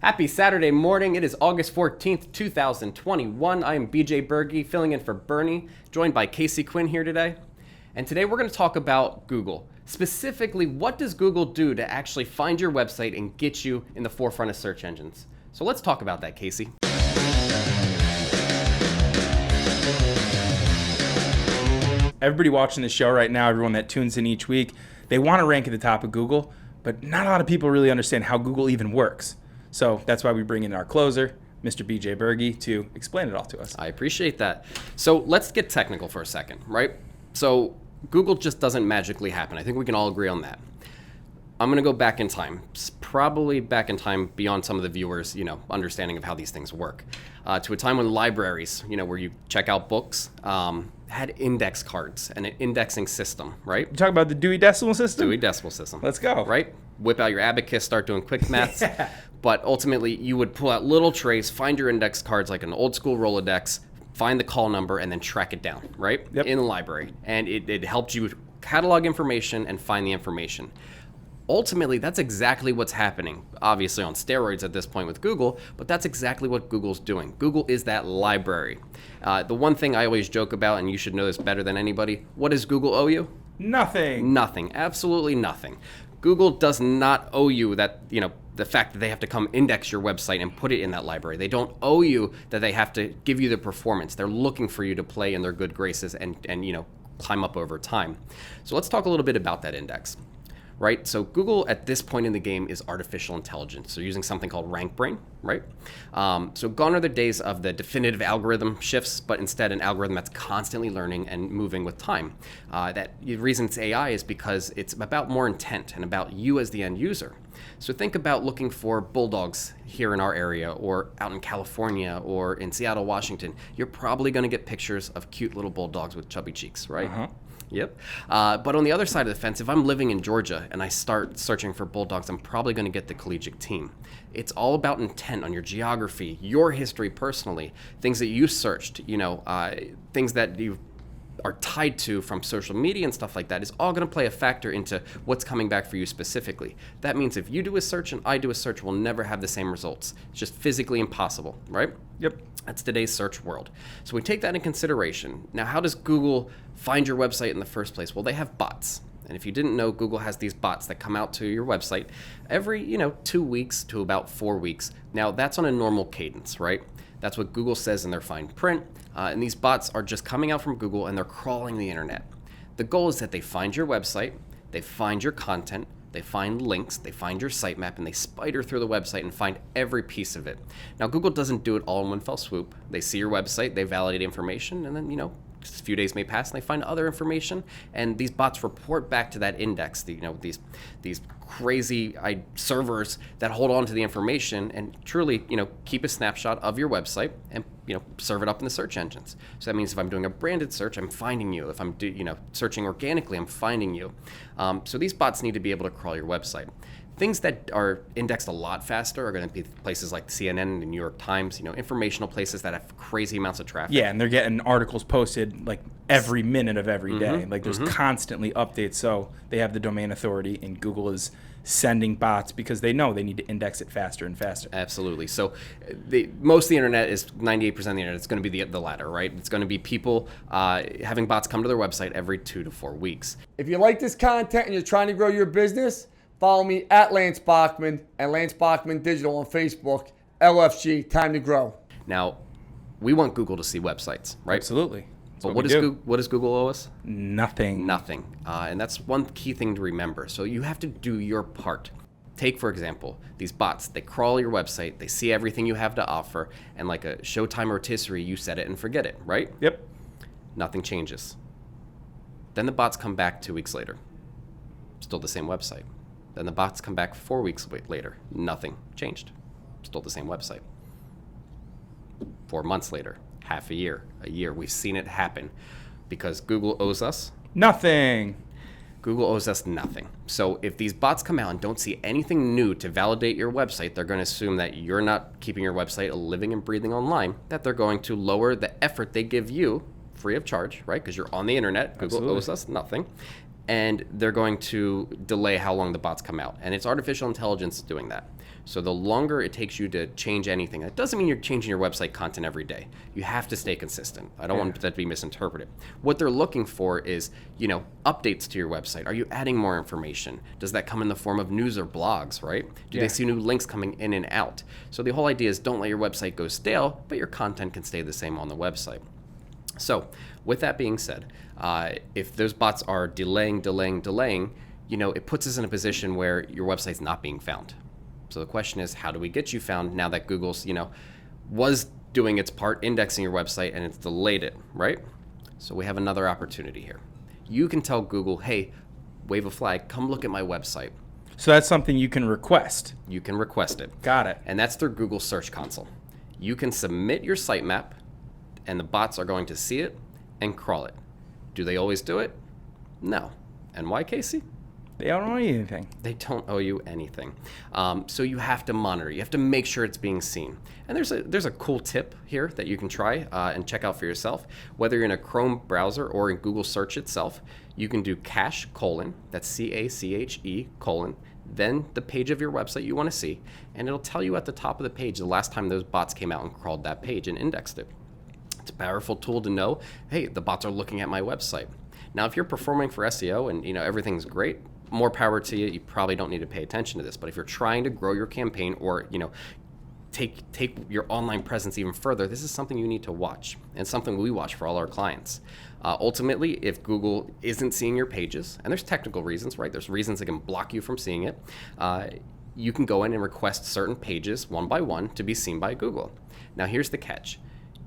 Happy Saturday morning. It is August 14th, 2021. I am BJ Bergey, filling in for Bernie, joined by Casey Quinn here today. And today we're going to talk about Google. Specifically, what does Google do to actually find your website and get you in the forefront of search engines? So let's talk about that, Casey. Everybody watching the show right now, everyone that tunes in each week, they want to rank at the top of Google, but not a lot of people really understand how Google even works. So that's why we bring in our closer, Mr. BJ Bergey, to explain it all to us. I appreciate that. So let's get technical for a second, right? So Google just doesn't magically happen. I think we can all agree on that. I'm going to go back in time, probably back in time beyond some of the viewers, understanding of how these things work, to a time when libraries, where you check out books, had index cards and an indexing system, right? You talk about the Dewey Decimal System? Dewey Decimal System. Let's go. Right? Whip out your abacus, start doing quick maths. Yeah. But ultimately, you would pull out little trays, find your index cards like an old school Rolodex, find the call number, and then track it down, right? Yep. In the library. And it helped you catalog information and find the information. Ultimately, that's exactly what's happening, obviously on steroids at this point with Google, but that's exactly what Google's doing. Google is that library. The one thing I always joke about, and you should know this better than anybody, what does Google owe you? Nothing. Nothing. Absolutely nothing. Google does not owe you that, the fact that they have to come index your website and put it in that library. They don't owe you that they have to give you the performance. They're looking for you to play in their good graces and climb up over time. So let's talk a little bit about that index. Right? So Google at this point in the game is artificial intelligence. So using something called RankBrain, right? So gone are the days of the definitive algorithm shifts, but instead an algorithm that's constantly learning and moving with time. The reason it's AI is because it's about more intent and about you as the end user. So think about looking for bulldogs here in our area or out in California or in Seattle, Washington. You're probably going to get pictures of cute little bulldogs with chubby cheeks, right? Uh-huh. Yep. But on the other side of the fence, if I'm living in Georgia and I start searching for bulldogs, I'm probably going to get the collegiate team. It's all about intent on your geography, your history personally, things that you searched, things that you are tied to from social media and stuff like that is all going to play a factor into what's coming back for you specifically. That means if you do a search and I do a search, we'll never have the same results. It's just physically impossible, right? Yep. That's today's search world. So we take that in consideration. Now, how does Google find your website in the first place? Well, they have bots. And if you didn't know, Google has these bots that come out to your website every, 2 weeks to about 4 weeks. Now, that's on a normal cadence, right? That's what Google says in their fine print. And these bots are just coming out from Google and they're crawling the internet. The goal is that they find your website, they find your content, they find links, they find your sitemap, and they spider through the website and find every piece of it. Now, Google doesn't do it all in one fell swoop. They see your website, they validate information, and then, just a few days may pass and they find other information, and these bots report back to that index, these crazy servers that hold on to the information and truly, keep a snapshot of your website and, serve it up in the search engines. So that means if I'm doing a branded search, I'm finding you. If I'm searching organically, I'm finding you. So these bots need to be able to crawl your website. Things that are indexed a lot faster are going to be places like CNN and the New York Times, informational places that have crazy amounts of traffic. Yeah, and they're getting articles posted like every minute of every day. Like there's constantly updates. So they have the domain authority, and Google is sending bots because they know they need to index it faster and faster. Absolutely. So most of the internet is 98% of the internet. It's going to be the latter, right? It's going to be people having bots come to their website every 2 to 4 weeks. If you like this content and you're trying to grow your business, follow me at Lance Bachman and Lance Bachman Digital on Facebook. LFG, time to grow. Now, we want Google to see websites, right? Absolutely. But what does Google owe us? Nothing. Nothing. And that's one key thing to remember. So you have to do your part. Take, for example, these bots. They crawl your website. They see everything you have to offer. And like a Showtime rotisserie, you set it and forget it, right? Yep. Nothing changes. Then the bots come back 2 weeks later. Still the same website. Then the bots come back 4 weeks later. Nothing changed. Still the same website. 4 months later, half a year. We've seen it happen because Google owes us nothing. Google owes us nothing. So if these bots come out and don't see anything new to validate your website, they're going to assume that you're not keeping your website living and breathing online, that they're going to lower the effort they give you free of charge, right? Because you're on the internet. Google owes us nothing. And they're going to delay how long the bots come out. And it's artificial intelligence doing that. So the longer it takes you to change anything, that doesn't mean you're changing your website content every day. You have to stay consistent. I don't want that to be misinterpreted. What they're looking for is, updates to your website. Are you adding more information? Does that come in the form of news or blogs, right? Do they see new links coming in and out? So the whole idea is don't let your website go stale, but your content can stay the same on the website. So with that being said, if those bots are delaying, it puts us in a position where your website's not being found. So the question is, how do we get you found now that Google's, was doing its part indexing your website and it's delayed it, right? So we have another opportunity here. You can tell Google, hey, wave a flag, come look at my website. So that's something you can request. You can request it. Got it. And that's through Google Search Console. You can submit your sitemap, and the bots are going to see it and crawl it. Do they always do it? No. And why, Casey? They don't owe you anything. They don't owe you anything. So you have to monitor. You have to make sure it's being seen. And there's a cool tip here that you can try and check out for yourself. Whether you're in a Chrome browser or in Google Search itself, you can do cache : that's CACHE : then the page of your website you want to see, and it'll tell you at the top of the page the last time those bots came out and crawled that page and indexed it. It's a powerful tool to know, hey, the bots are looking at my website. Now, if you're performing for SEO and everything's great, more power to you. You probably don't need to pay attention to this. But if you're trying to grow your campaign or take your online presence even further, this is something you need to watch, and something we watch for all our clients. Ultimately, if Google isn't seeing your pages, and there's technical reasons, right? There's reasons that can block you from seeing it. You can go in and request certain pages one by one to be seen by Google. Now, here's the catch.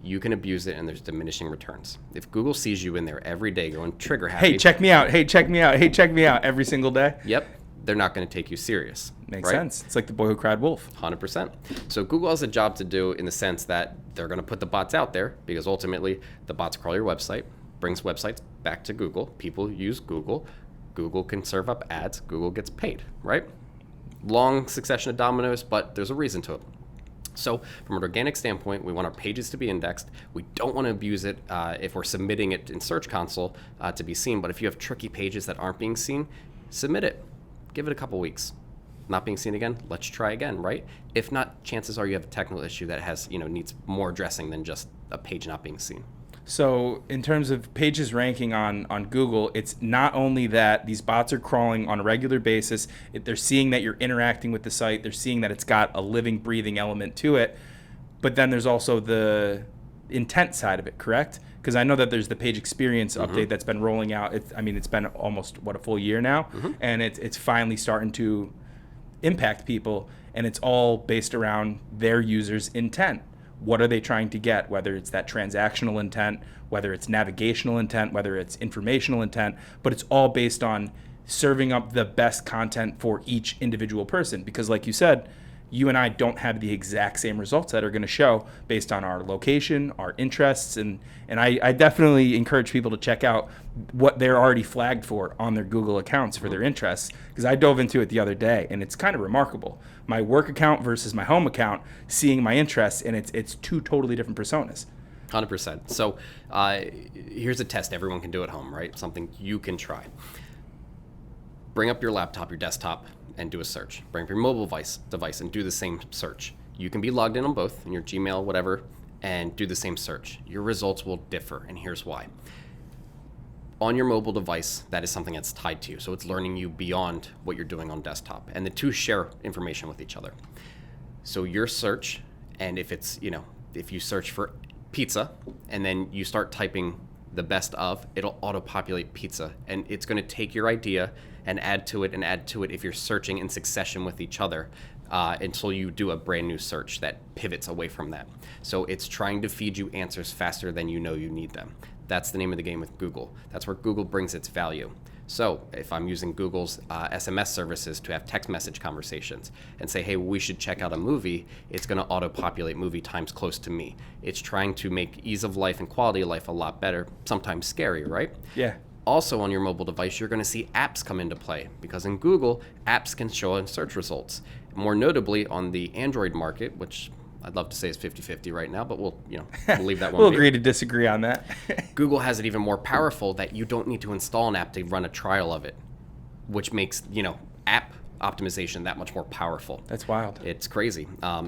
You can abuse it and there's diminishing returns. If Google sees you in there every day going trigger happy. Hey, check me out. Hey, check me out. Hey, check me out every single day. Yep. They're not going to take you serious. Makes sense. It's like the boy who cried wolf. 100%. So Google has a job to do in the sense that they're going to put the bots out there because ultimately the bots crawl your website, brings websites back to Google. People use Google. Google can serve up ads. Google gets paid, right? Long succession of dominoes, but there's a reason to it. So from an organic standpoint, we want our pages to be indexed. We don't want to abuse it if we're submitting it in Search Console to be seen. But if you have tricky pages that aren't being seen, submit it. Give it a couple weeks. Not being seen again, let's try again, right? If not, chances are you have a technical issue that has, needs more addressing than just a page not being seen. So in terms of pages ranking on Google, it's not only that these bots are crawling on a regular basis, they're seeing that you're interacting with the site, they're seeing that it's got a living, breathing element to it, but then there's also the intent side of it, correct? Because I know that there's the page experience update that's been rolling out. It's been almost, a full year now, and it's finally starting to impact people, and it's all based around their users' intent. What are they trying to get, whether it's that transactional intent, whether it's navigational intent, whether it's informational intent, but it's all based on serving up the best content for each individual person. Because like you said, you and I don't have the exact same results that are going to show based on our location, our interests, and I definitely encourage people to check out what they're already flagged for on their Google accounts for their interests, because I dove into it the other day, and it's kind of remarkable. My work account versus my home account, seeing my interests, and it's two totally different personas. 100%. So here's a test everyone can do at home, right? Something you can try. Bring up your laptop, your desktop, and do a search. Bring up your mobile device and do the same search. You can be logged in on both, in your Gmail, whatever, and do the same search. Your results will differ, and here's why. On your mobile device, that is something that's tied to you, so it's learning you beyond what you're doing on desktop, and the two share information with each other. So your search, and if it's, if you search for pizza, and then you start typing the best of, it'll auto-populate pizza, and it's going to take your idea and add to it if you're searching in succession with each other until you do a brand new search that pivots away from that. So it's trying to feed you answers faster than you know you need them. That's the name of the game with Google. That's where Google brings its value. So if I'm using Google's SMS services to have text message conversations and say, hey, we should check out a movie, it's going to auto-populate movie times close to me. It's trying to make ease of life and quality of life a lot better, sometimes scary, right? Yeah. Also on your mobile device, you're going to see apps come into play, because in Google, apps can show in search results. More notably on the Android market, which I'd love to say is 50-50 right now, but we'll leave that one. We'll agree to disagree on that. Google has it even more powerful that you don't need to install an app to run a trial of it, which makes, app optimization that much more powerful. That's wild. It's crazy.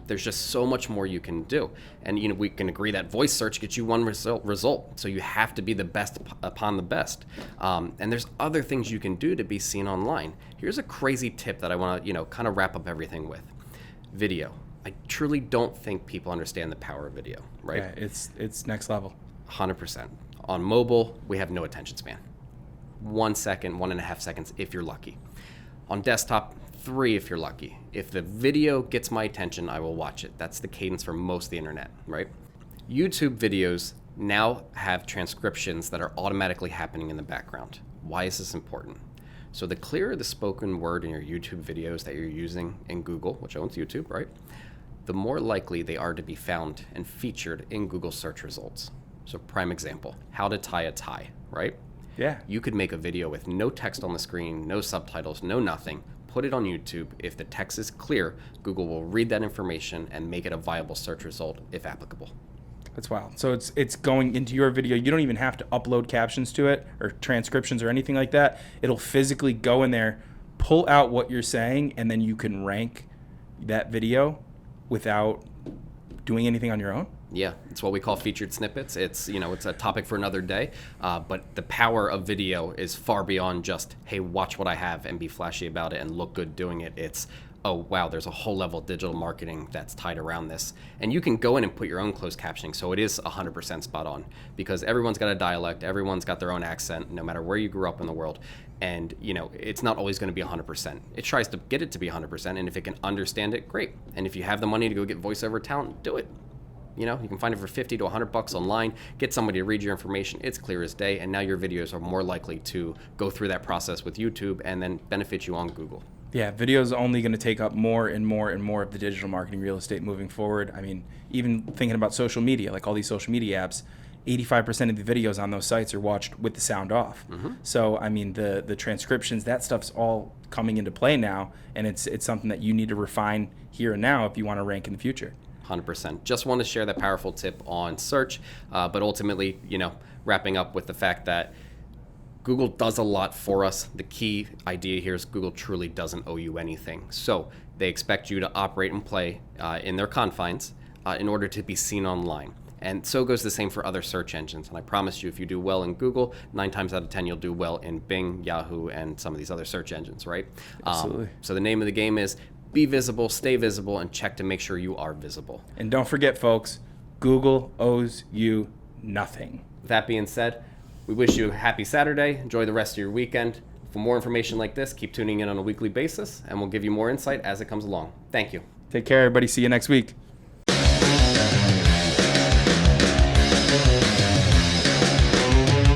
There's just so much more you can do. And we can agree that voice search gets you one result. So you have to be the best upon the best. And there's other things you can do to be seen online. Here's a crazy tip that I want to, kind of wrap up everything with. Video. I truly don't think people understand the power of video, right? Yeah, it's next level. 100%. On mobile, we have no attention span. 1 second, 1.5 seconds if you're lucky. On desktop, 3 if you're lucky. If the video gets my attention, I will watch it. That's the cadence for most of the internet, right? YouTube videos now have transcriptions that are automatically happening in the background. Why is this important? So the clearer the spoken word in your YouTube videos that you're using in Google, which owns YouTube, right? The more likely they are to be found and featured in Google search results. So prime example, how to tie a tie, right? Yeah. You could make a video with no text on the screen, no subtitles, no nothing, put it on YouTube. If the text is clear, Google will read that information and make it a viable search result if applicable. That's wild. So it's going into your video. You don't even have to upload captions to it or transcriptions or anything like that. It'll physically go in there, pull out what you're saying, and then you can rank that video without doing anything on your own? Yeah, it's what we call featured snippets. It's it's a topic for another day, but the power of video is far beyond just, hey, watch what I have and be flashy about it and look good doing it. It's, oh, wow, there's a whole level of digital marketing that's tied around this. And you can go in and put your own closed captioning, so it is 100% spot on because everyone's got a dialect, everyone's got their own accent, no matter where you grew up in the world. And, it's not always going to be 100%. It tries to get it to be 100%, and if it can understand it, great. And if you have the money to go get voiceover talent, do it. You can find it for $50 to $100 online, get somebody to read your information, it's clear as day, and now your videos are more likely to go through that process with YouTube and then benefit you on Google. Yeah, video is only going to take up more and more and more of the digital marketing real estate moving forward. I mean, even thinking about social media, like all these social media apps, 85% of the videos on those sites are watched with the sound off. Mm-hmm. So, I mean, the transcriptions, that stuff's all coming into play now, and it's something that you need to refine here and now if you want to rank in the future. 100%. Just want to share that powerful tip on search, but ultimately, wrapping up with the fact that Google does a lot for us. The key idea here is Google truly doesn't owe you anything. So they expect you to operate and play in their confines in order to be seen online. And so goes the same for other search engines. And I promise you, if you do well in Google, 9 times out of 10, you'll do well in Bing, Yahoo, and some of these other search engines, right? Absolutely. So the name of the game is be visible, stay visible, and check to make sure you are visible. And don't forget, folks, Google owes you nothing. That being said, we wish you a happy Saturday. Enjoy the rest of your weekend. For more information like this, keep tuning in on a weekly basis, and we'll give you more insight as it comes along. Thank you. Take care, everybody. See you next week.